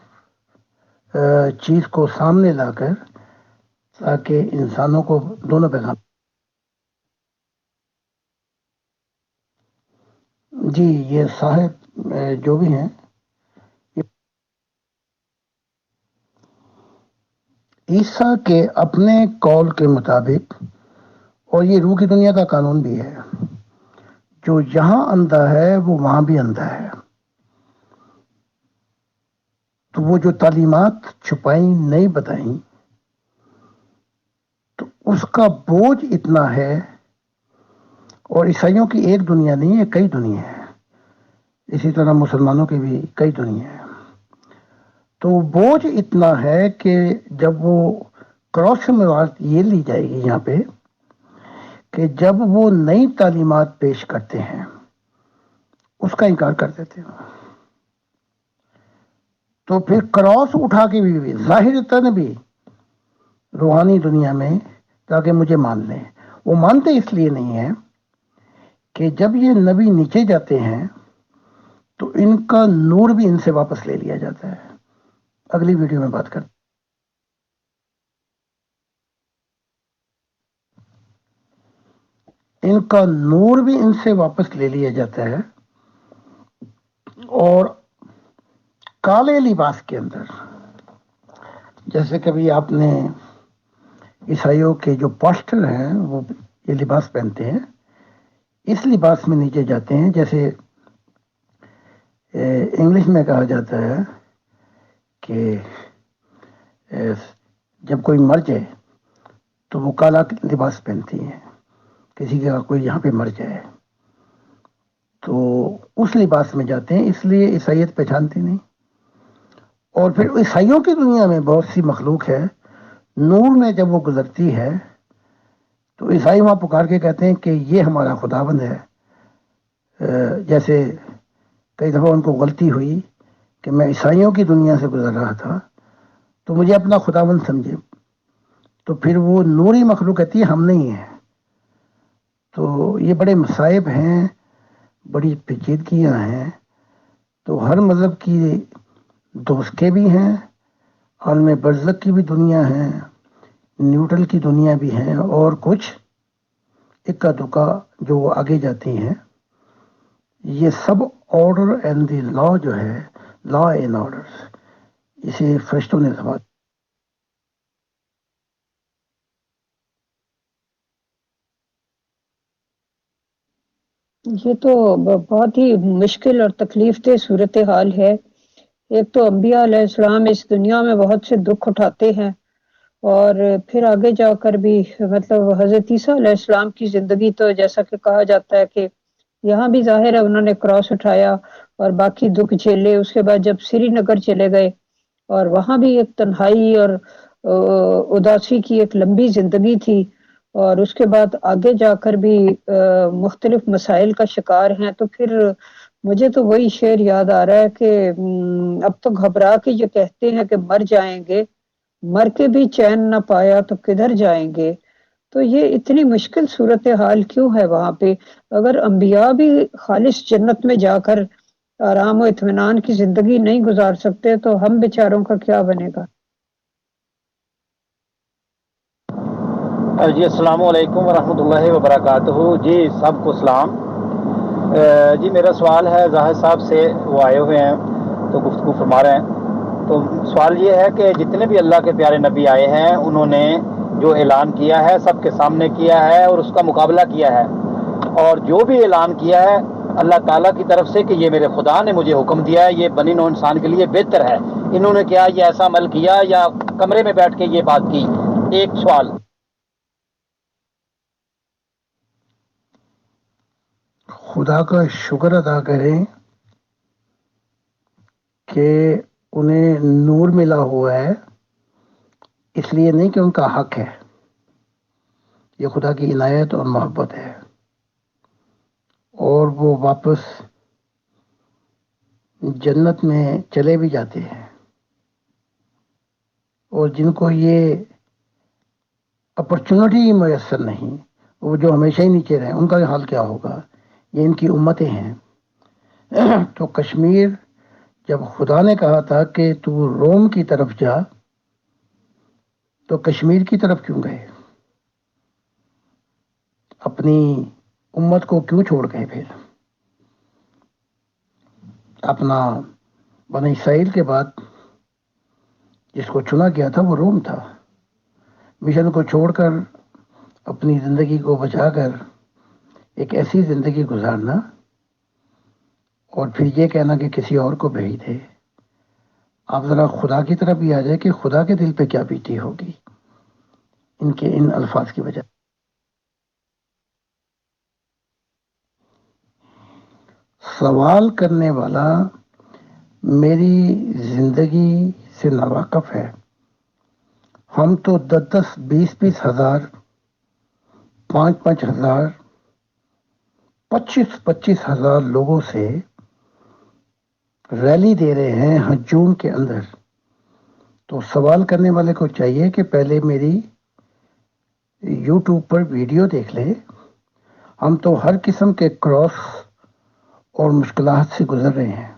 چیز کو سامنے لا کر، تاکہ انسانوں کو دونوں پیغام. جی یہ صاحب جو بھی ہیں، عیسیٰ کے اپنے قول کے مطابق، اور یہ روح کی دنیا کا قانون بھی ہے، جو یہاں اندھا ہے وہ وہاں بھی اندھا ہے. تو وہ جو تعلیمات چھپائیں نہیں بتائیں، تو اس کا بوجھ اتنا ہے. اور عیسائیوں کی ایک دنیا نہیں ہے، کئی دنیا ہے. اسی طرح مسلمانوں کی بھی کئی دنیا ہے. تو بوجھ اتنا ہے کہ جب وہ کراس میں بات یہ لی جائے گی یہاں پہ کہ جب وہ نئی تعلیمات پیش کرتے ہیں اس کا انکار کر دیتے ہیں، تو پھر کراس اٹھا کے بھی ظاہر بھی روحانی دنیا میں تاکہ مجھے مان لیں. وہ مانتے اس لیے نہیں ہیں کہ جب یہ نبی نیچے جاتے ہیں تو ان کا نور بھی ان سے واپس لے لیا جاتا ہے. اگلی ویڈیو میں بات کرتے. ان کا نور بھی ان سے واپس لے لیا جاتا ہے، اور کالے لباس کے اندر، جیسے کبھی آپ نے عیسائیوں کے جو پاسٹر ہیں وہ یہ لباس پہنتے ہیں، اس لباس میں نیچے جاتے ہیں. جیسے انگلش میں کہا جاتا ہے کہ جب کوئی مر جائے تو وہ کالا لباس پہنتی ہیں، کسی کا کوئی یہاں پہ مر جائے تو اس لباس میں جاتے ہیں، اس لیے عیسائیت پہچانتے نہیں۔ اور پھر عیسائیوں کی دنیا میں بہت سی مخلوق ہے، نور میں جب وہ گزرتی ہے تو عیسائی وہاں پکار کے کہتے ہیں کہ یہ ہمارا خداوند ہے۔ جیسے کئی دفعہ ان کو غلطی ہوئی کہ میں عیسائیوں کی دنیا سے گزر رہا تھا تو مجھے اپنا خداوند سمجھے، تو پھر وہ نوری مخلوق کہتی ہے ہم نہیں ہیں۔ تو یہ بڑے مصائب ہیں، بڑی پیچیدگیاں ہیں۔ تو ہر مذہب کی دوسکے بھی ہیں، عالم برزخ کی بھی دنیا ہے، نیوٹرل کی دنیا بھی ہے، اور کچھ اکا دکا جو آگے جاتی ہیں۔ یہ سب آرڈر اینڈ دی لا جو ہے، لا اینڈ آرڈر، اسے فرشتوں نے سمجھا۔ یہ تو بہت ہی مشکل اور تکلیف دہ صورتحال ہے۔ ایک تو انبیاء علیہ السلام اس دنیا میں بہت سے دکھ اٹھاتے ہیں، اور پھر آگے جا کر بھی مطلب حضرت عیسیٰ علیہ السلام کی زندگی تو جیسا کہ کہا جاتا ہے کہ یہاں بھی ظاہر ہے انہوں نے کراس اٹھایا اور باقی دکھ جھیلے۔ اس کے بعد جب سری نگر چلے گئے اور وہاں بھی ایک تنہائی اور اداسی کی ایک لمبی زندگی تھی، اور اس کے بعد آگے جا کر بھی مختلف مسائل کا شکار ہیں۔ تو پھر مجھے تو وہی شعر یاد آ رہا ہے کہ اب تو گھبرا کے یہ کہتے ہیں کہ مر جائیں گے، مر کے بھی چین نہ پایا تو کدھر جائیں گے۔ تو یہ اتنی مشکل صورتحال کیوں ہے وہاں پہ؟ اگر انبیاء بھی خالص جنت میں جا کر آرام و اطمینان کی زندگی نہیں گزار سکتے تو ہم بیچاروں کا کیا بنے گا؟ جی السلام علیکم ورحمۃ اللہ وبرکاتہ۔ جی سب کو سلام۔ جی میرا سوال ہے ظاہر صاحب سے، وہ آئے ہوئے ہیں تو گفتگو فرما رہے ہیں۔ تو سوال یہ ہے کہ جتنے بھی اللہ کے پیارے نبی آئے ہیں انہوں نے جو اعلان کیا ہے سب کے سامنے کیا ہے اور اس کا مقابلہ کیا ہے، اور جو بھی اعلان کیا ہے اللہ تعالیٰ کی طرف سے کہ یہ میرے خدا نے مجھے حکم دیا ہے، یہ بنی نوع انسان کے لیے بہتر ہے۔ انہوں نے کیا یہ ایسا عمل کیا یا کمرے میں بیٹھ کے یہ بات کی؟ ایک سوال۔ خدا کا شکر ادا کریں کہ انہیں نور ملا ہوا ہے، اس لیے نہیں کہ ان کا حق ہے، یہ خدا کی عنایت اور محبت ہے، اور وہ واپس جنت میں چلے بھی جاتے ہیں۔ اور جن کو یہ اپرچونٹی میسر نہیں، وہ جو ہمیشہ ہی نیچے رہیں، ان کا حال کیا ہوگا؟ یہ ان کی امتیں ہیں۔ تو کشمیر جب خدا نے کہا تھا کہ تو روم کی طرف جا تو کشمیر کی طرف کیوں گئے؟ اپنی امت کو کیوں چھوڑ گئے؟ پھر اپنا بنی اسرائیل کے بعد جس کو چنا گیا تھا وہ روم تھا۔ مشن کو چھوڑ کر اپنی زندگی کو بچا کر ایک ایسی زندگی گزارنا اور پھر یہ کہنا کہ کسی اور کو بھیج دے۔ آپ ذرا خدا کی طرف بھی آ جائے کہ خدا کے دل پہ کیا بیتی ہوگی ان کے ان الفاظ کی وجہ۔ سوال کرنے والا میری زندگی سے ناواقف ہے۔ ہم تو 10-20 ہزار، 5 ہزار، 25 ہزار لوگوں سے ریلی دے رہے ہیں ہجوم کے اندر۔ تو سوال کرنے والے کو چاہیے کہ پہلے میری یوٹیوب پر ویڈیو دیکھ لے۔ ہم تو ہر قسم کے کراس اور مشکلات سے گزر رہے ہیں۔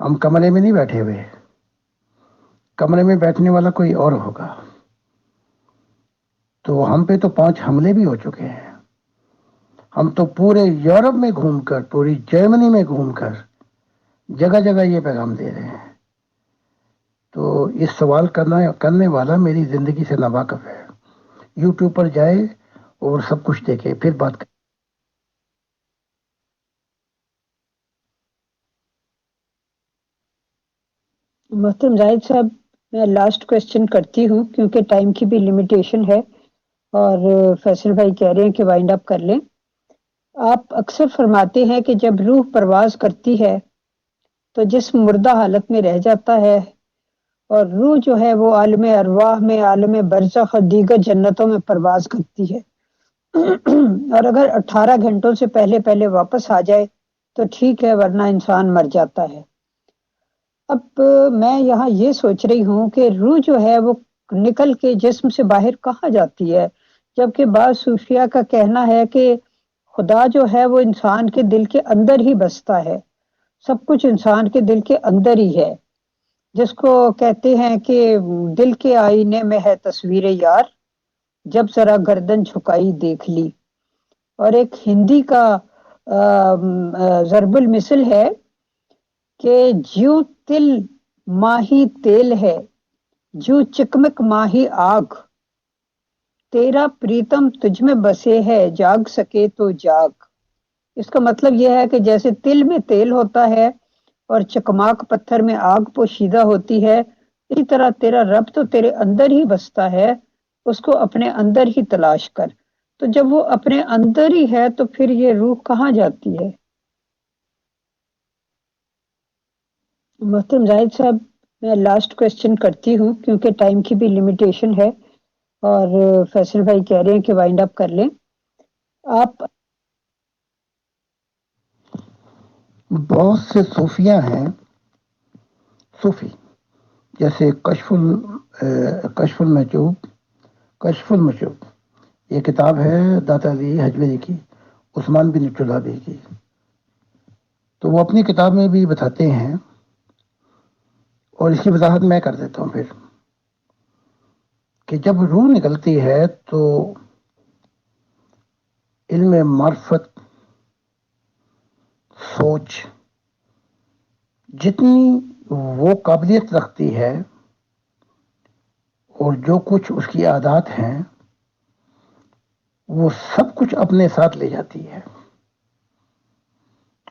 ہم کمرے میں نہیں بیٹھے ہوئے، کمرے میں بیٹھنے والا کوئی اور ہوگا۔ تو ہم پہ تو 5 حملے بھی ہو چکے ہیں۔ ہم تو پورے یورپ میں گھوم کر، پوری جرمنی میں گھوم کر جگہ جگہ یہ پیغام دے رہے ہیں۔ تو اس سوال کرنے والا میری زندگی سے ناواقف ہے۔ یوٹیوب پر جائے اور سب کچھ دیکھے، پھر بات کریں۔ محترم زاہد صاحب، میں لاسٹ کوشچن کرتی ہوں کیونکہ ٹائم کی بھی لمیٹیشن ہے۔ اور فیصل بھائی کہہ رہے ہیں کہ وائنڈ اپ کر لیں. آپ اکثر فرماتے ہیں کہ جب روح پرواز کرتی ہے تو جسم مردہ حالت میں رہ جاتا ہے اور روح جو ہے وہ عالم ارواح میں، عالم برزخ اور دیگر جنتوں میں پرواز کرتی ہے. اور اگر 18 گھنٹوں سے پہلے پہلے واپس آ جائے تو ٹھیک ہے، ورنہ انسان مر جاتا ہے. اب میں یہاں یہ سوچ رہی ہوں کہ روح جو ہے وہ نکل کے جسم سے باہر کہاں جاتی ہے، جبکہ بعض صوفیہ کا کہنا ہے کہ خدا جو ہے وہ انسان کے دل کے اندر ہی بستا ہے. سب کچھ انسان کے دل کے اندر ہی ہے، جس کو کہتے ہیں کہ دل کے آئینے میں ہے تصویر یار، جب ذرا گردن جھکائی دیکھ لی. اور ایک ہندی کا ضرب المثل ہے کہ جیو تل ماہی تیل ہے، جو چکمک ماہی آگ، تیرا پریتم تجھ میں بسے ہے، جاگ سکے تو جاگ. اس کا مطلب یہ ہے کہ جیسے تل میں تیل ہوتا ہے اور چکماک پتھر میں آگ پوشیدہ ہوتی ہے، اسی طرح تیرا رب تو تیرے اندر ہی بستا ہے، اس کو اپنے اندر ہی تلاش کر. تو جب وہ اپنے اندر ہی ہے تو پھر یہ روح کہاں جاتی ہے؟ محترم زاہد صاحب، میں لاسٹ کوشچن کرتی ہوں کیونکہ ٹائم کی بھی لمیٹیشن ہے اور فیصل بھائی کہہ رہے ہیں کہ وائنڈ اپ کر لیں. آپ بہت سے صوفیہ ہیں، صوفی جیسے کشف المشوب یہ کتاب ہے داتا علی حجویری کی، عثمان بن چلابی کی. تو وہ اپنی کتاب میں بھی بتاتے ہیں، اور اس کی وضاحت میں کر دیتا ہوں پھر، کہ جب روح نکلتی ہے تو علم معرفت، سوچ، جتنی وہ قابلیت رکھتی ہے اور جو کچھ اس کی عادات ہیں وہ سب کچھ اپنے ساتھ لے جاتی ہے.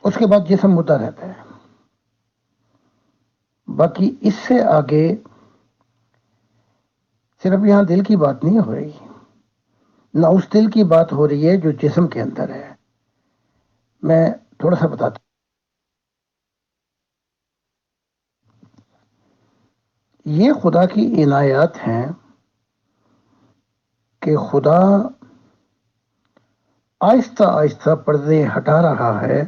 اس کے بعد جسم مردہ رہتا ہے. باقی اس سے آگے صرف یہاں دل کی بات نہیں ہو رہی، نہ اس دل کی بات ہو رہی ہے جو جسم کے اندر ہے. میں تھوڑا سا بتاتا ہوں. یہ خدا کی عنایات ہیں کہ خدا آہستہ آہستہ پردے ہٹا رہا ہے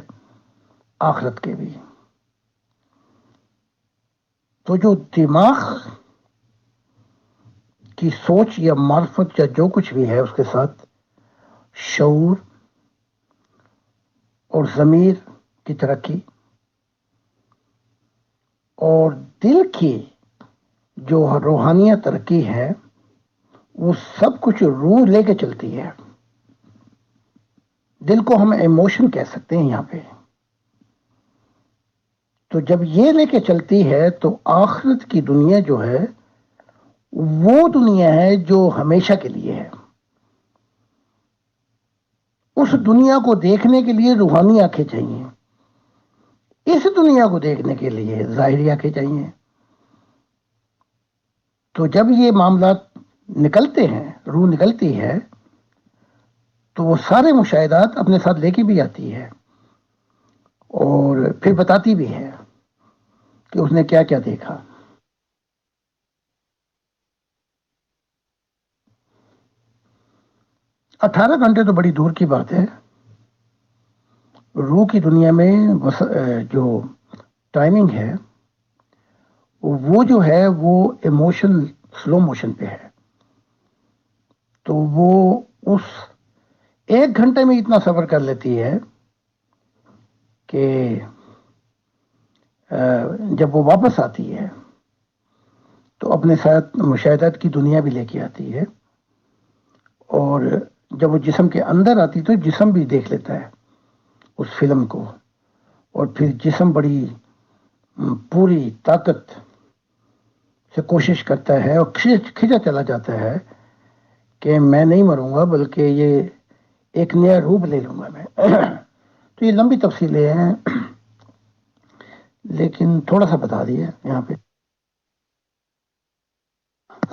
آخرت کے بھی. تو جو دماغ کی سوچ یا معرفت یا جو کچھ بھی ہے، اس کے ساتھ شعور اور ضمیر کی ترقی، اور دل کی جو روحانیہ ترقی ہے، وہ سب کچھ روح لے کے چلتی ہے. دل کو ہم ایموشن کہہ سکتے ہیں یہاں پہ. تو جب یہ لے کے چلتی ہے تو آخرت کی دنیا جو ہے وہ دنیا ہے جو ہمیشہ کے لیے ہے. اس دنیا کو دیکھنے کے لیے روحانی آنکھیں چاہیے، اس دنیا کو دیکھنے کے لیے ظاہری آنکھیں چاہیے. تو جب یہ معاملات نکلتے ہیں، روح نکلتی ہے، تو وہ سارے مشاہدات اپنے ساتھ لے کے بھی آتی ہے اور پھر بتاتی بھی ہے کہ اس نے کیا کیا دیکھا. 18 گھنٹے تو بڑی دور کی بات ہے. روح کی دنیا میں جو ٹائمنگ ہے وہ جو ہے وہ ایموشن سلو موشن پہ ہے. تو وہ اس 1 گھنٹے میں اتنا سفر کر لیتی ہے کہ جب وہ واپس آتی ہے تو اپنے ساتھ مشاہدات کی دنیا بھی لے کے آتی ہے. اور جب وہ جسم کے اندر آتی تو جسم بھی دیکھ لیتا ہے اس فلم کو، اور پھر جسم بڑی پوری طاقت سے کوشش کرتا ہے اور کھنچا چلا جاتا ہے کہ میں نہیں مروں گا، بلکہ یہ ایک نیا روپ لے لوں گا میں. تو یہ لمبی تفصیلیں ہیں، لیکن تھوڑا سا بتا دیا یہاں پہ.